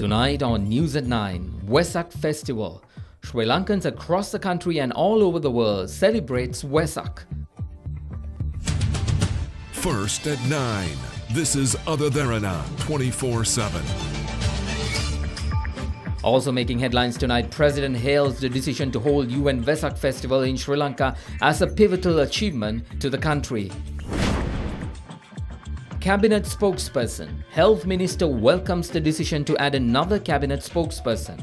Tonight on News at 9, Vesak Festival. Sri Lankans across the country and all over the world celebrates Vesak. First at 9, this is Derana 24/7. Also making headlines tonight, President hails the decision to hold UN Vesak Festival in Sri Lanka as a pivotal achievement to the country. Cabinet spokesperson. Health Minister welcomes the decision to add another cabinet spokesperson.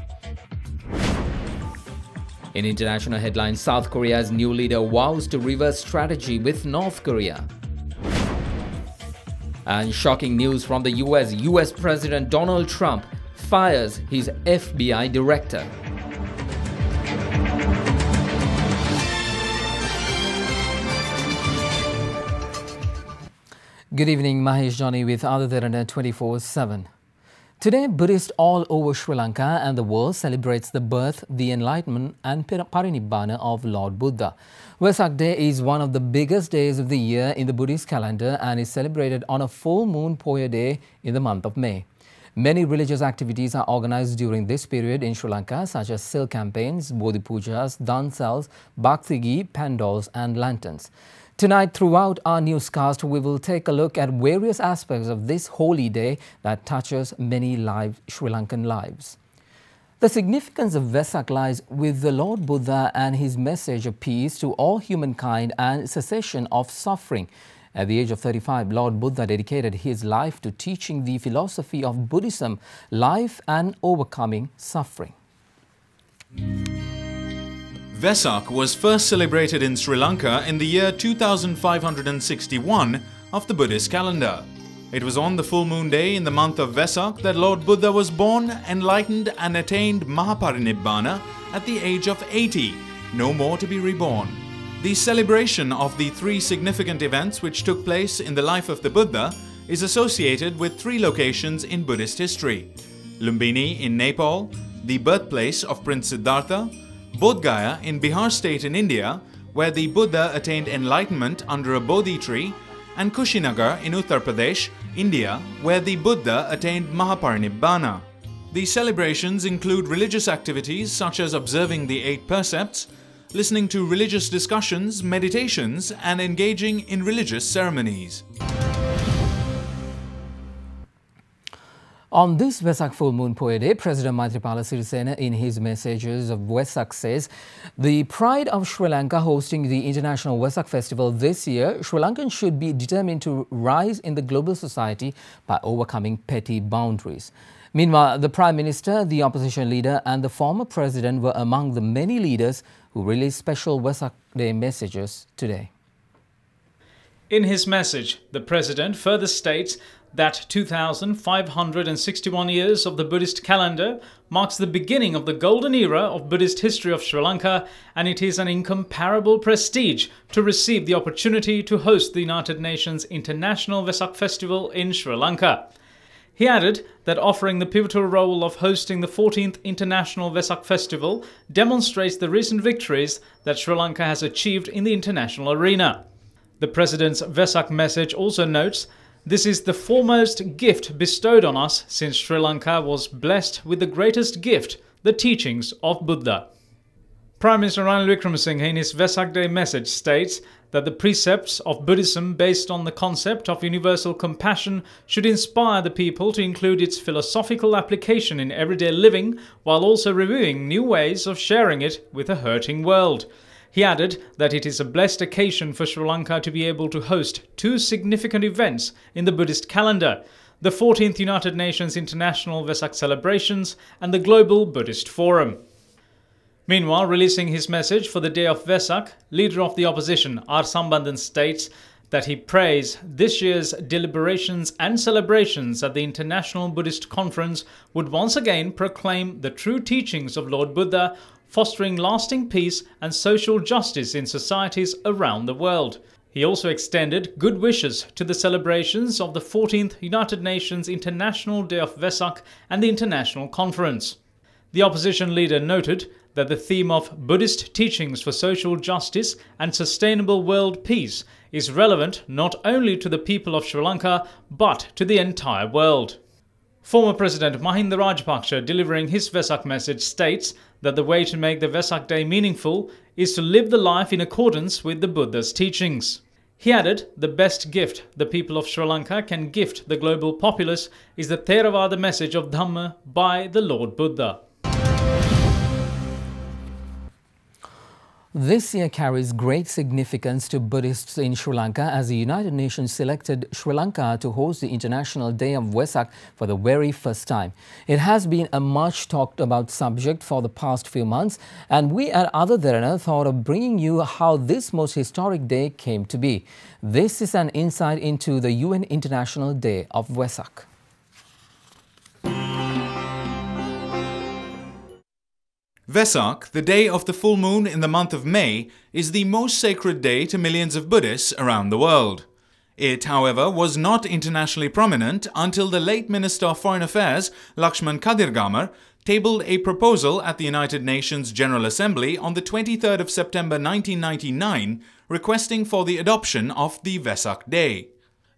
In international headlines, South Korea's new leader vows to reverse strategy with North Korea. And shocking news from the US President Donald Trump fires his FBI director. Good evening, Mahesh Johnny with Derana 24/7. Today, Buddhists all over Sri Lanka and the world celebrates the birth, the enlightenment and parinibbana of Lord Buddha. Vesak Day is one of the biggest days of the year in the Buddhist calendar and is celebrated on a full moon Poya day in the month of May. Many religious activities are organized during this period in Sri Lanka, such as silk campaigns, Bodhi Pujas, dansals, bhaktigi, pandals and lanterns. Tonight, throughout our newscast, we will take a look at various aspects of this holy day that touches many Sri Lankan lives. The significance of Vesak lies with the Lord Buddha and his message of peace to all humankind and cessation of suffering. At the age of 35, Lord Buddha dedicated his life to teaching the philosophy of Buddhism, life and overcoming suffering. Vesak was first celebrated in Sri Lanka in the year 2561 of the Buddhist calendar. It was on the full moon day in the month of Vesak that Lord Buddha was born, enlightened and attained Mahaparinibbana at the age of 80, no more to be reborn. The celebration of the three significant events which took place in the life of the Buddha is associated with three locations in Buddhist history: Lumbini in Nepal, the birthplace of Prince Siddhartha; Bodh Gaya in Bihar state in India, where the Buddha attained enlightenment under a Bodhi tree, and Kushinagar in Uttar Pradesh, India, where the Buddha attained Mahaparinibbana. The celebrations include religious activities such as observing the 8 precepts, listening to religious discussions, meditations, and engaging in religious ceremonies. On this Vesak full moon Poya day, President Maithripala Sirisena in his messages of Vesak says, the pride of Sri Lanka hosting the International Vesak Festival this year, Sri Lankans should be determined to rise in the global society by overcoming petty boundaries. Meanwhile, the Prime Minister, the opposition leader and the former President were among the many leaders who released special Vesak Day messages today. In his message, the President further states that 2,561 years of the Buddhist calendar marks the beginning of the golden era of Buddhist history of Sri Lanka, and it is an incomparable prestige to receive the opportunity to host the United Nations International Vesak Festival in Sri Lanka. He added that offering the pivotal role of hosting the 14th International Vesak Festival demonstrates the recent victories that Sri Lanka has achieved in the international arena. The President's Vesak message also notes, "This is the foremost gift bestowed on us since Sri Lanka was blessed with the greatest gift, the teachings of Buddha." Prime Minister Ranil Wickremesinghe in his Vesak Day message states that the precepts of Buddhism based on the concept of universal compassion should inspire the people to include its philosophical application in everyday living while also reviewing new ways of sharing it with a hurting world. He added that it is a blessed occasion for Sri Lanka to be able to host 2 significant events in the Buddhist calendar: the 14th United Nations International Vesak Celebrations and the Global Buddhist Forum. Meanwhile, releasing his message for the day of Vesak, leader of the opposition R. Sambandhan states that he prays this year's deliberations and celebrations at the International Buddhist Conference would once again proclaim the true teachings of Lord Buddha, fostering lasting peace and social justice in societies around the world. He also extended good wishes to the celebrations of the 14th United Nations International Day of Vesak and the International Conference. The opposition leader noted that the theme of Buddhist teachings for social justice and sustainable world peace is relevant not only to the people of Sri Lanka but to the entire world. Former President Mahinda Rajapaksa, delivering his Vesak message, states that the way to make the Vesak Day meaningful is to live the life in accordance with the Buddha's teachings. He added, the best gift the people of Sri Lanka can gift the global populace is the Theravada message of Dhamma by the Lord Buddha. This year carries great significance to Buddhists in Sri Lanka as the United Nations selected Sri Lanka to host the International Day of Vesak for the very first time. It has been a much talked about subject for the past few months, and we at Other Derana thought of bringing you how this most historic day came to be. This is an insight into the UN International Day of Vesak. Vesak, the day of the full moon in the month of May, is the most sacred day to millions of Buddhists around the world. It, however, was not internationally prominent until the late Minister of Foreign Affairs, Lakshman Kadirgamar, tabled a proposal at the United Nations General Assembly on the 23rd of September 1999 requesting for the adoption of the Vesak Day.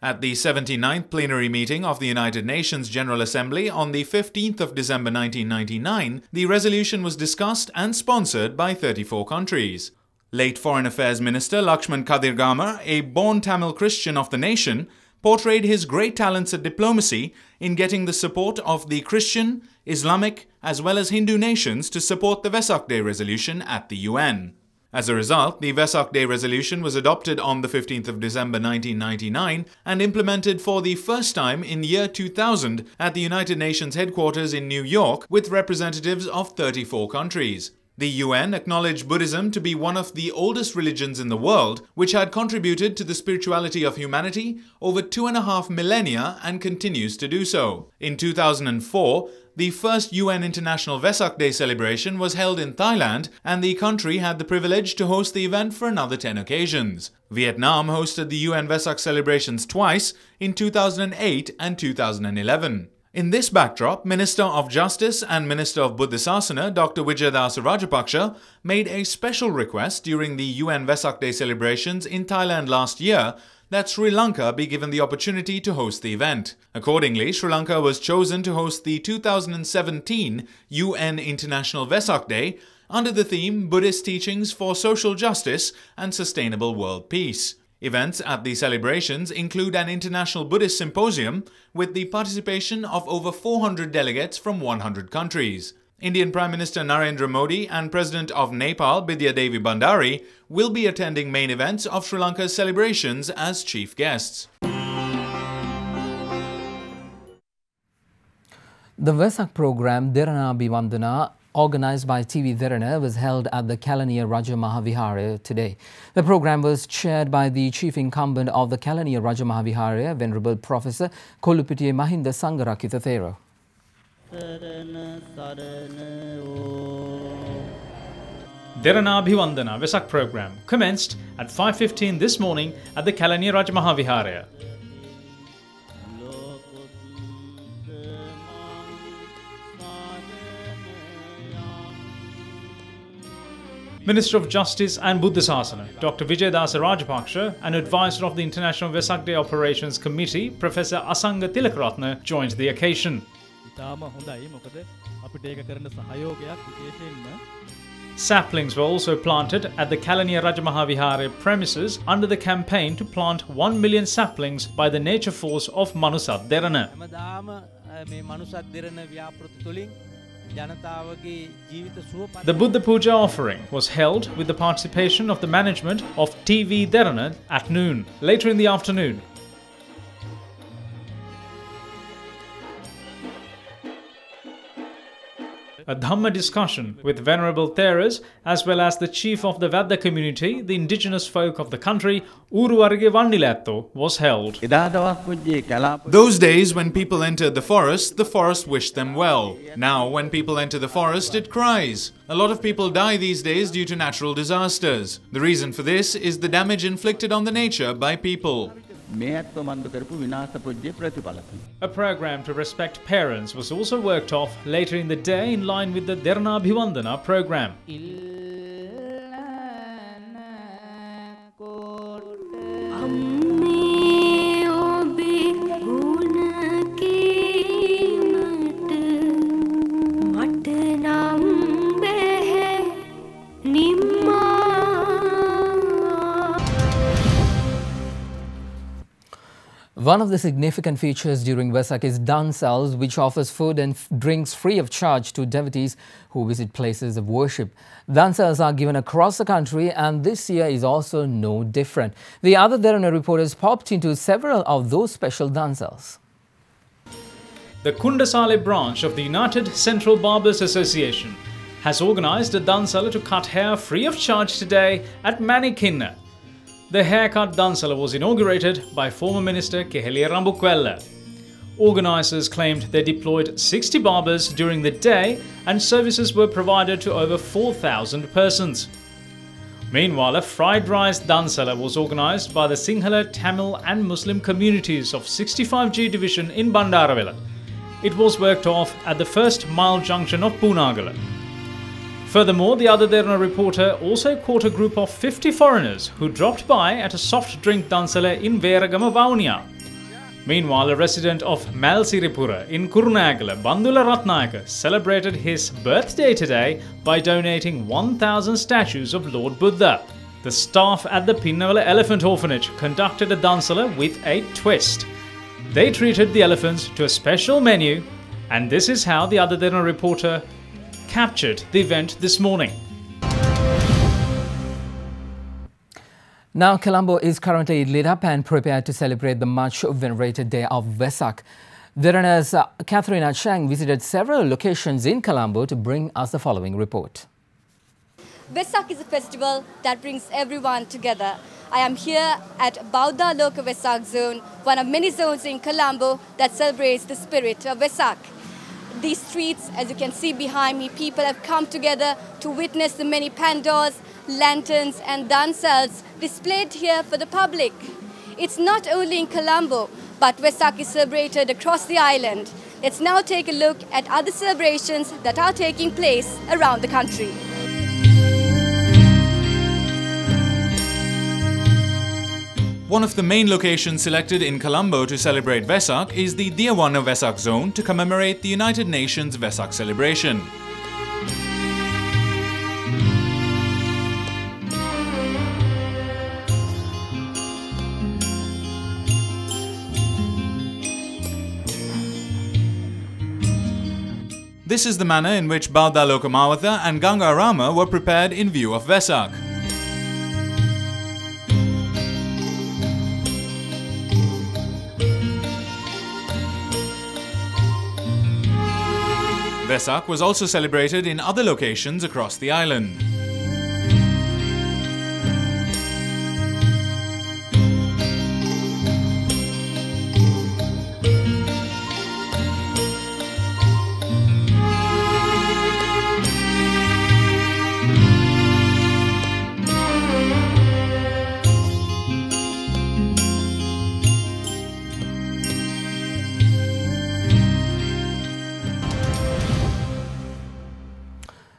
At the 79th plenary meeting of the United Nations General Assembly on the 15th of December 1999, the resolution was discussed and sponsored by 34 countries. Late Foreign Affairs Minister Lakshman Kadirgamar, a born Tamil Christian of the nation, portrayed his great talents at diplomacy in getting the support of the Christian, Islamic, as well as Hindu nations to support the Vesak Day resolution at the UN. As a result, the Vesak Day resolution was adopted on the 15th of December 1999 and implemented for the first time in year 2000 at the United Nations headquarters in New York with representatives of 34 countries. The UN acknowledged Buddhism to be one of the oldest religions in the world, which had contributed to the spirituality of humanity over 2.5 millennia and continues to do so. In 2004, the first UN International Vesak Day celebration was held in Thailand, and the country had the privilege to host the event for another 10 occasions. Vietnam hosted the UN Vesak celebrations twice, in 2008 and 2011. In this backdrop, Minister of Justice and Minister of Buddhisasana Dr. Vijayadasa Rajapaksa made a special request during the UN Vesak Day celebrations in Thailand last year that Sri Lanka be given the opportunity to host the event. Accordingly, Sri Lanka was chosen to host the 2017 UN International Vesak Day under the theme Buddhist Teachings for Social Justice and Sustainable World Peace. Events at the celebrations include an international Buddhist symposium with the participation of over 400 delegates from 100 countries. Indian Prime Minister Narendra Modi and President of Nepal Bidya Devi Bhandari will be attending main events of Sri Lanka's celebrations as chief guests. The Vesak program Derana Bivandana, organized by TV Derana, was held at the Kalaniya Raja Mahavihara today. The program was chaired by the chief incumbent of the Kalaniya Raja Mahavihara, Venerable Professor Kolupitiya Mahinda Sangarakitha Thero. Derana Bhivandana Vesak program commenced at 5:15 this morning at the Kalaniya Raja Mahavihara. Minister of Justice and Buddhisasana, Dr. Vijayadasa Rajapaksa, and advisor of the International Vesak Day Operations Committee, Professor Asanga Tilakaratne, joined the occasion. Saplings were also planted at the Kalaniya Raja Mahavihara premises under the campaign to plant 1 million saplings by the Nature Force of Manusat Derana. The Buddha Puja offering was held with the participation of the management of TV Derana at noon. Later in the afternoon, a Dhamma discussion with Venerable Theras as well as the chief of the Vadda community, the indigenous folk of the country, Uruwarge Vanniletto, was held. Those days when people entered the forest wished them well. Now when people enter the forest, it cries. A lot of people die these days due to natural disasters. The reason for this is the damage inflicted on the nature by people. A program to respect parents was also worked off later in the day in line with the Derana Bhivandana program. One of the significant features during Vesak is Dansals, which offers food and drinks free of charge to devotees who visit places of worship. Dansals are given across the country, and this year is also no different. The other Derana reporters popped into several of those special Dansals. The Kundasale branch of the United Central Barbers Association has organised a Dansala to cut hair free of charge today at Manikinna. The haircut Dansala was inaugurated by former Minister Keheliya Rambukwella. Organisers claimed they deployed 60 barbers during the day and services were provided to over 4,000 persons. Meanwhile, a fried rice Dansala was organised by the Sinhala, Tamil and Muslim communities of 65G division in Bandaravela. It was worked off at the first mile junction of Poonagala. Furthermore, the other Derana reporter also caught a group of 50 foreigners who dropped by at a soft drink Dansala in Veragama, Vaunia. Meanwhile, a resident of Malsiripura in Kurunagala, Bandula Ratnayaka, celebrated his birthday today by donating 1,000 statues of Lord Buddha. The staff at the Pinnavala Elephant Orphanage conducted a Dansala with a twist. They treated the elephants to a special menu, and this is how the other Derana reporter captured the event this morning. Now, Colombo is currently lit up and prepared to celebrate the much venerated day of Vesak. Derana's Katharina Chang visited several locations in Colombo to bring us the following report. Vesak is a festival that brings everyone together. I am here at Baudha Loka Vesak Zone, one of many zones in Colombo that celebrates the spirit of Vesak. These streets, as you can see behind me, people have come together to witness the many pandals, lanterns and dansals displayed here for the public. It's not only in Colombo, but Vesak is celebrated across the island. Let's now take a look at other celebrations that are taking place around the country. One of the main locations selected in Colombo to celebrate Vesak is the Derana Vesak zone to commemorate the United Nations Vesak celebration. This is the manner in which Baudha Lokamawatha and Ganga Rama were prepared in view of Vesak. Vesak was also celebrated in other locations across the island.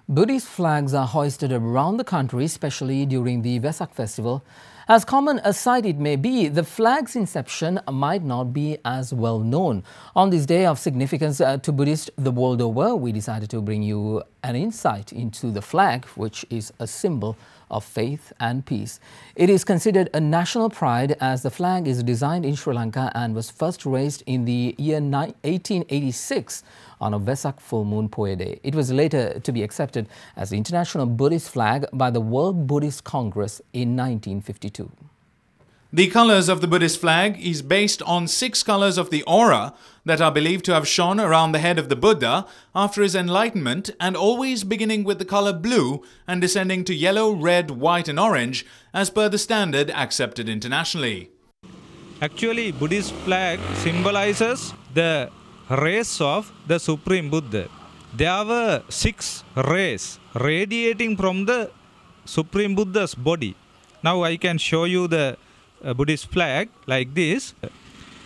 Buddhist flags are hoisted around the country, especially during the Vesak festival. As common a sight it may be, the flag's inception might not be as well known. On this day of significance to Buddhists the world over, we decided to bring you an insight into the flag, which is a symbol of faith and peace. It is considered a national pride as the flag is designed in Sri Lanka and was first raised in the year 1886 on a Vesak full moon Poya day. It was later to be accepted as the international Buddhist flag by the World Buddhist Congress in 1952. The colours of the Buddhist flag is based on 6 colours of the aura that are believed to have shone around the head of the Buddha after his enlightenment, and always beginning with the colour blue and descending to yellow, red, white and orange as per the standard accepted internationally. Actually, Buddhist flag symbolizes the rays of the Supreme Buddha. There were 6 rays radiating from the Supreme Buddha's body. Now I can show you the Buddhist flag like this.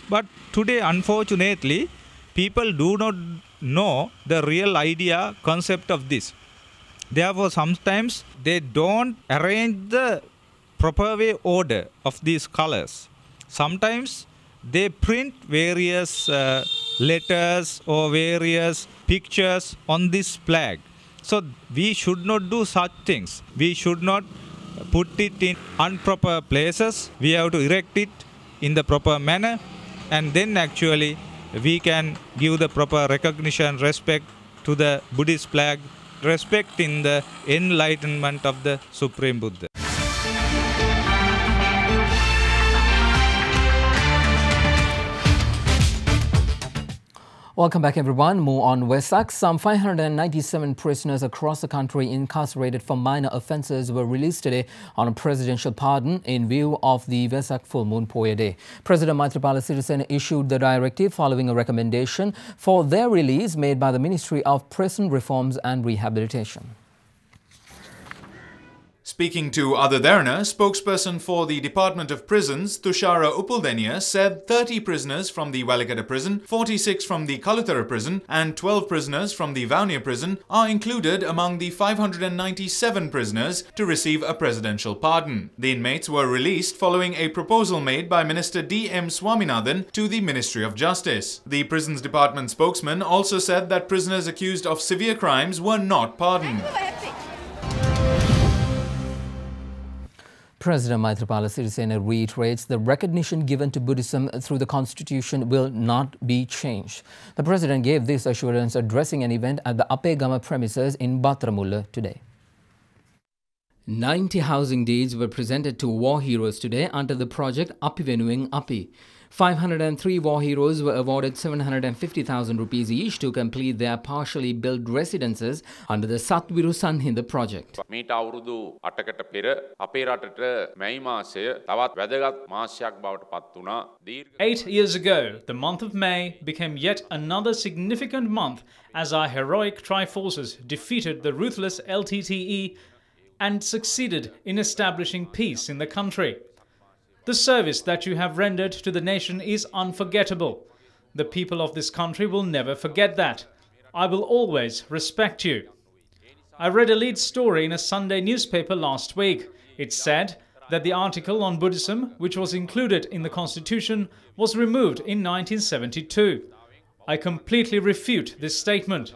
But today, unfortunately, people do not know the real idea, concept of this. Therefore, sometimes they don't arrange the proper way order of these colors. Sometimes they print various letters or various pictures on this flag. So we should not do such things. We should not put it in improper places. We have to erect it in the proper manner. and then actually we can give the proper recognition, respect to the Buddhist flag, respecting the enlightenment of the Supreme Buddha. Welcome back, everyone. More on Vesak. Some 597 prisoners across the country incarcerated for minor offences were released today on a presidential pardon in view of the Vesak full moon Poya Day. President Maithripala Sirisena issued the directive following a recommendation for their release made by the Ministry of Prison Reforms and Rehabilitation. Speaking to Other Derana, spokesperson for the Department of Prisons, Tushara Upuldenia, said 30 prisoners from the Walikada prison, 46 from the Kalutara prison and 12 prisoners from the Vaunia prison are included among the 597 prisoners to receive a presidential pardon. The inmates were released following a proposal made by Minister D.M. Swaminathan to the Ministry of Justice. The Prisons Department spokesman also said that prisoners accused of severe crimes were not pardoned. President Maithripala Sirisena reiterates the recognition given to Buddhism through the Constitution will not be changed. The President gave this assurance addressing an event at the Apegama premises in Batramulla today. 90 housing deeds were presented to war heroes today under the project Apivenuing Api. 503 war heroes were awarded 750,000 rupees each to complete their partially built residences under the Satviru Sanhinda project. 8 years ago, the month of May became yet another significant month as our heroic Tri-Forces defeated the ruthless LTTE and succeeded in establishing peace in the country. The service that you have rendered to the nation is unforgettable. The people of this country will never forget that. I will always respect you. I read a lead story in a Sunday newspaper last week. It said that the article on Buddhism, which was included in the Constitution, was removed in 1972. I completely refute this statement.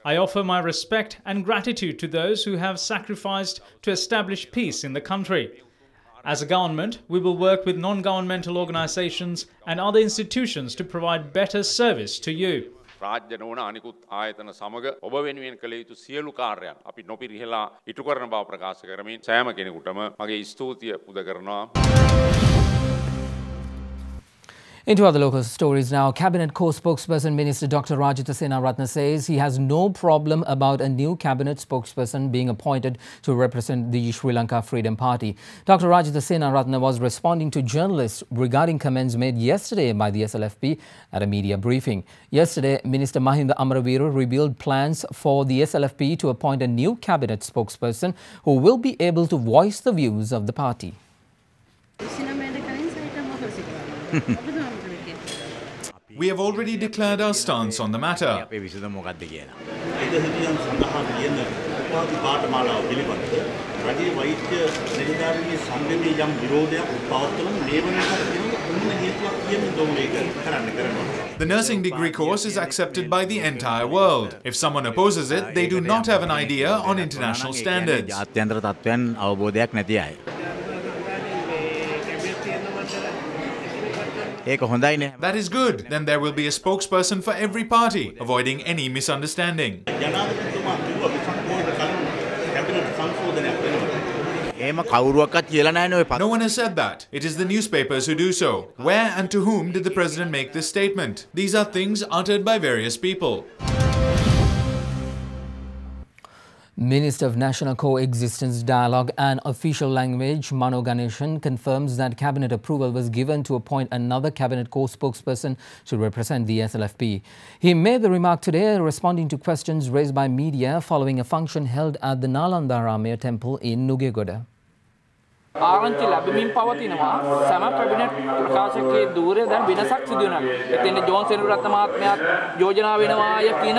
I offer my respect and gratitude to those who have sacrificed to establish peace in the country. As a government, we will work with non-governmental organizations and other institutions to provide better service to you. Into other local stories now, Cabinet co-spokesperson Minister Dr. Rajitha Senaratne says he has no problem about a new Cabinet spokesperson being appointed to represent the Sri Lanka Freedom Party. Dr. Rajitha Senaratne was responding to journalists regarding comments made yesterday by the SLFP at a media briefing. Yesterday, Minister Mahinda Amaraveera revealed plans for the SLFP to appoint a new Cabinet spokesperson who will be able to voice the views of the party. We have already declared our stance on the matter. The nursing degree course is accepted by the entire world. If someone opposes it, they do not have an idea on international standards. That is good. Then there will be a spokesperson for every party, avoiding any misunderstanding. No one has said that. It is the newspapers who do so. Where and to whom did the President make this statement? These are things uttered by various people. Minister of National Coexistence, Dialogue and Official Language, Mano Ganeshan, confirms that Cabinet approval was given to appoint another Cabinet co-spokesperson to represent the SLFP. He made the remark today responding to questions raised by media following a function held at the Nalandaramaya temple in Nugegoda. ආරංචි ලැබෙමින් පවතිනවා සම cabinet ප්‍රකාශකයේ ධූරය දැන් වෙනසක් සිදු වෙනවා. එතෙන් John Seneviratne මහත්මයාත් යෝජනා වෙනවාය කියන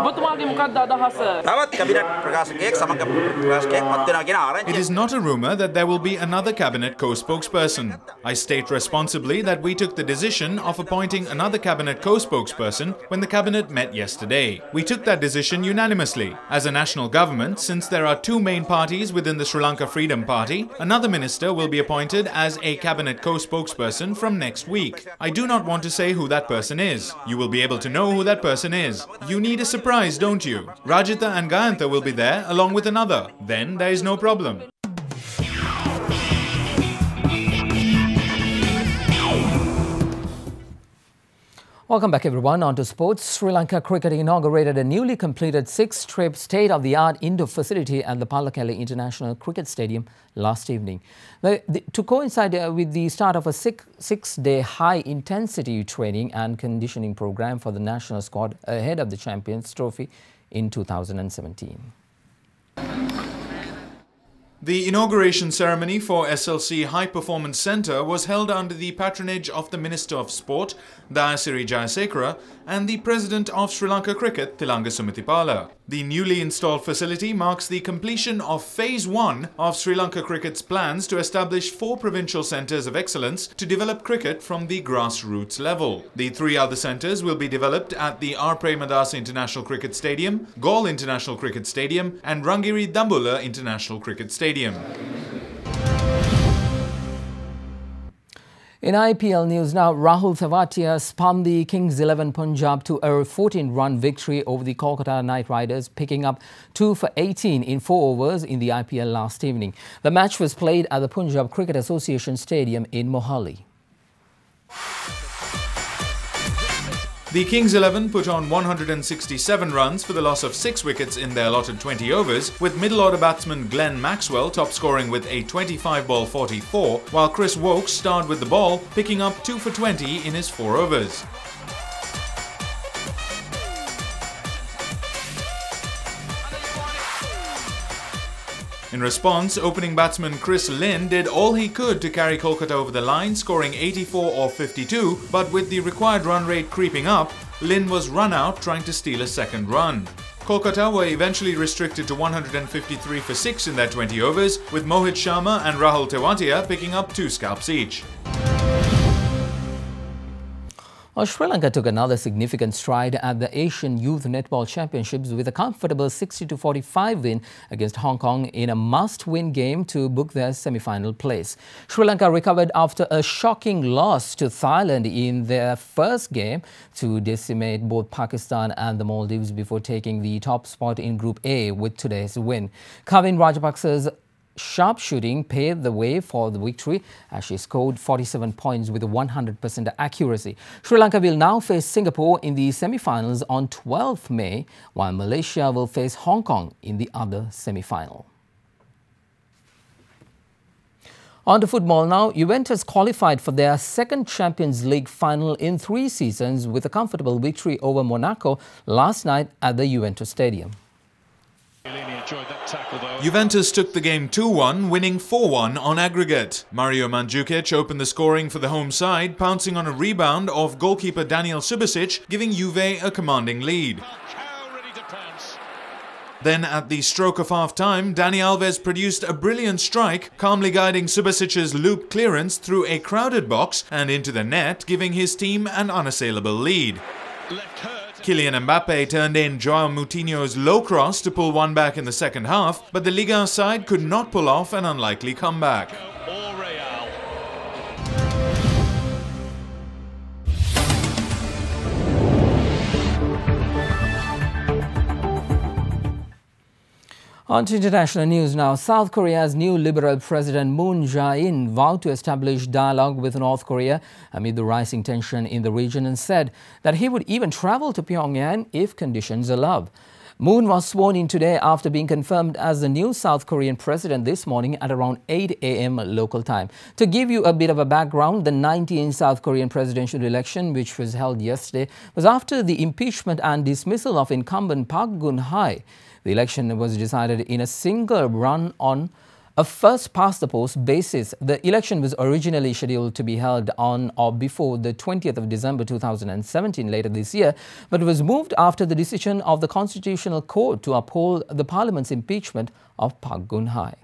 ඔබතුමාගේ මොකක්ද අදහස? තවත් කැබිනට් ප්‍රකාශකයෙක් සමග ප්‍රකාශකයෙක් පත් වෙනවා කියන ආරංචි. It is not a rumor that there will be another Cabinet co-spokesperson. I state responsibly that we took the decision of appointing another Cabinet co-spokesperson when the Cabinet met yesterday. We took that decision unanimously. As a national government, since there are two main parties within the Sri Lanka Freedom Party, another minister will be appointed as a cabinet co-spokesperson from next week. I do not want to say who that person is. You will be able to know who that person is. You need a surprise, don't you? Rajitha and Gayantha will be there along with another. Then there is no problem. Welcome back everyone. On to sports. Sri Lanka Cricket inaugurated a newly completed 6-trip state-of-the-art indoor facility at the Pallekele International Cricket Stadium last evening. To coincide with the start of a six-day high-intensity training and conditioning program for the national squad ahead of the Champions Trophy in 2017. The inauguration ceremony for SLC High Performance Centre was held under the patronage of the Minister of Sport, Dayasiri Jayasekara, and the President of Sri Lanka Cricket, Thilanga Sumathipala. The newly installed facility marks the completion of Phase 1 of Sri Lanka Cricket's plans to establish 4 provincial centres of excellence to develop cricket from the grassroots level. The 3 other centres will be developed at the R. Premadasa International Cricket Stadium, Galle International Cricket Stadium and Rangiri Dambulla International Cricket Stadium. In IPL news now, Rahul Tewatia spun the Kings 11 Punjab to a 14-run victory over the Kolkata Knight Riders, picking up 2 for 18 in 4 overs in the IPL last evening. The match was played at the Punjab Cricket Association Stadium in Mohali. The Kings 11 put on 167 runs for the loss of 6 wickets in their allotted 20 overs, with middle-order batsman Glenn Maxwell top-scoring with a 25-ball 44, while Chris Wokes starred with the ball, picking up 2 for 20 in his 4 overs. In response, opening batsman Chris Lynn did all he could to carry Kolkata over the line, scoring 84 or 52, but with the required run rate creeping up, Lynn was run out trying to steal a second run. Kolkata were eventually restricted to 153 for 6 in their 20 overs, with Mohit Sharma and Rahul Tewatia picking up 2 scalps each. Well, Sri Lanka took another significant stride at the Asian Youth Netball Championships with a comfortable 60-45 win against Hong Kong in a must-win game to book their semi-final place. Sri Lanka recovered after a shocking loss to Thailand in their first game to decimate both Pakistan and the Maldives before taking the top spot in Group A with today's win. Kavin Rajapaksa's sharp shooting paved the way for the victory as she scored 47 points with 100% accuracy. Sri Lanka will now face Singapore in the semi-finals on 12th May, while Malaysia will face Hong Kong in the other semi-final. On to football now. Juventus qualified for their second Champions League final in 3 seasons with a comfortable victory over Monaco last night at the Juventus Stadium. Juventus took the game 2-1, winning 4-1 on aggregate. Mario Mandzukic opened the scoring for the home side, pouncing on a rebound of goalkeeper Daniel Subasic, giving Juve a commanding lead. Then at the stroke of half-time, Dani Alves produced a brilliant strike, calmly guiding Subasic's loop clearance through a crowded box and into the net, giving his team an unassailable lead. Kylian Mbappe turned in Joao Moutinho's low cross to pull one back in the second half, but the Liga side could not pull off an unlikely comeback. On to international news now. South Korea's new Liberal President Moon Jae-in vowed to establish dialogue with North Korea amid the rising tension in the region and said that he would even travel to Pyongyang if conditions allow. Moon was sworn in today after being confirmed as the new South Korean president this morning at around 8 a.m. local time. To give you a bit of a background, the 19th South Korean presidential election, which was held yesterday, was after the impeachment and dismissal of incumbent Park Geun-hye. The election was decided in a single run on a first-past-the-post basis. The election was originally scheduled to be held on or before the 20th of December 2017 later this year, but was moved after the decision of the Constitutional Court to uphold the Parliament's impeachment of Park Geun-hye.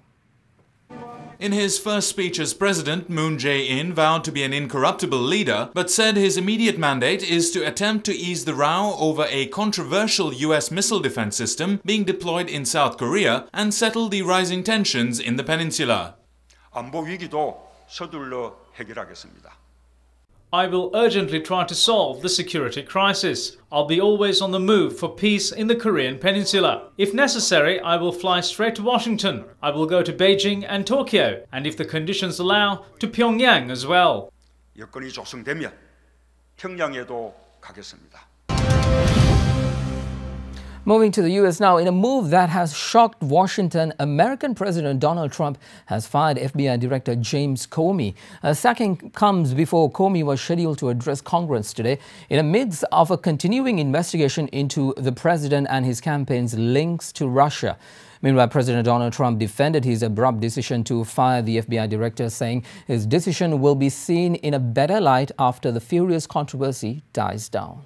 In his first speech as president, Moon Jae-in vowed to be an incorruptible leader, but said his immediate mandate is to attempt to ease the row over a controversial US missile defense system being deployed in South Korea and settle the rising tensions in the peninsula. 안보 위기도 서둘러 해결하겠습니다. I will urgently try to solve the security crisis. I'll be always on the move for peace in the Korean peninsula. If necessary, I will fly straight to Washington. I will go to Beijing and Tokyo, and if the conditions allow, to Pyongyang as well. 여건이 조성되면 평양에도 가겠습니다. Moving to the U.S. now, in a move that has shocked Washington, American President Donald Trump has fired FBI Director James Comey. A sacking comes before Comey was scheduled to address Congress today in the midst of a continuing investigation into the president and his campaign's links to Russia. Meanwhile, President Donald Trump defended his abrupt decision to fire the FBI director, saying his decision will be seen in a better light after the furious controversy dies down.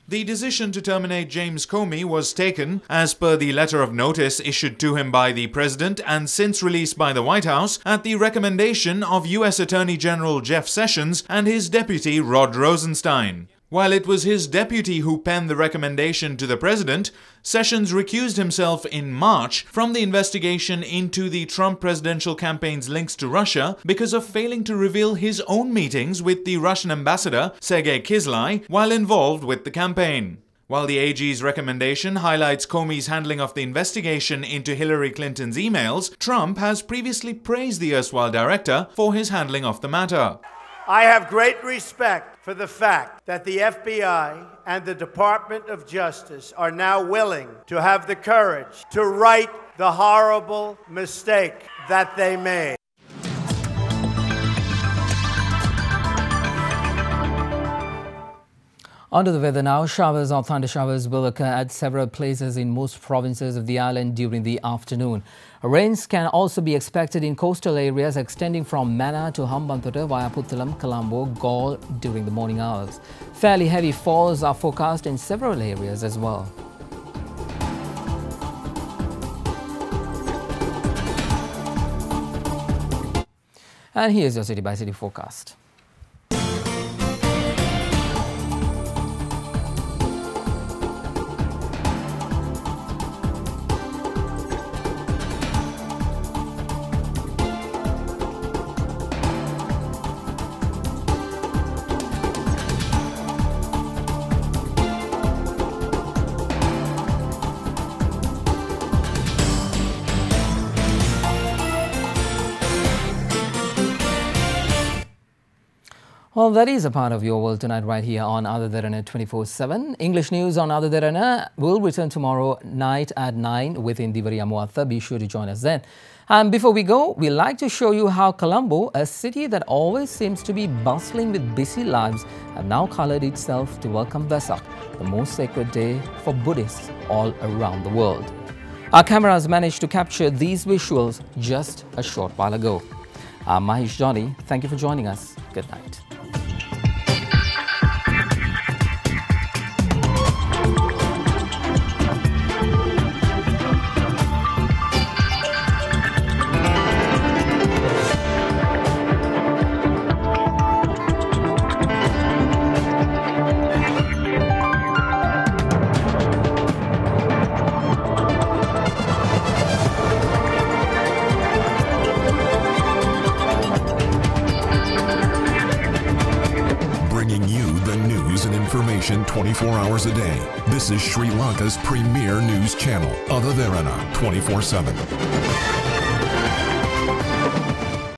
The decision to terminate James Comey was taken as per the letter of notice issued to him by the President and since released by the White House at the recommendation of U.S. Attorney General Jeff Sessions and his deputy Rod Rosenstein. While it was his deputy who penned the recommendation to the President, Sessions recused himself in March from the investigation into the Trump presidential campaign's links to Russia because of failing to reveal his own meetings with the Russian ambassador, Sergei Kislyak, while involved with the campaign. While the AG's recommendation highlights Comey's handling of the investigation into Hillary Clinton's emails, Trump has previously praised the erstwhile director for his handling of the matter. I have great respect for the fact that the FBI and the Department of Justice are now willing to have the courage to right the horrible mistake that they made. Onto the weather now. Showers or thunder showers will occur at several places in most provinces of the island during the afternoon. Rains can also be expected in coastal areas extending from Mana to Hambantota via Puttalam, Colombo, Galle during the morning hours. Fairly heavy falls are forecast in several areas as well. And here's your city by city forecast. Well, that is a part of your world tonight right here on Ada Derana 24/7. English news on Ada Derana will return tomorrow night at 9 within Divariya Muatta. Be sure to join us then. And before we go, we'd like to show you how Colombo, a city that always seems to be bustling with busy lives, have now coloured itself to welcome Vesak, the most sacred day for Buddhists all around the world. Our cameras managed to capture these visuals just a short while ago. I'm Mahesh Johnny. Thank you for joining us. Good night. Information 24 hours a day. This is Sri Lanka's premier news channel, Ada Derana 24/7.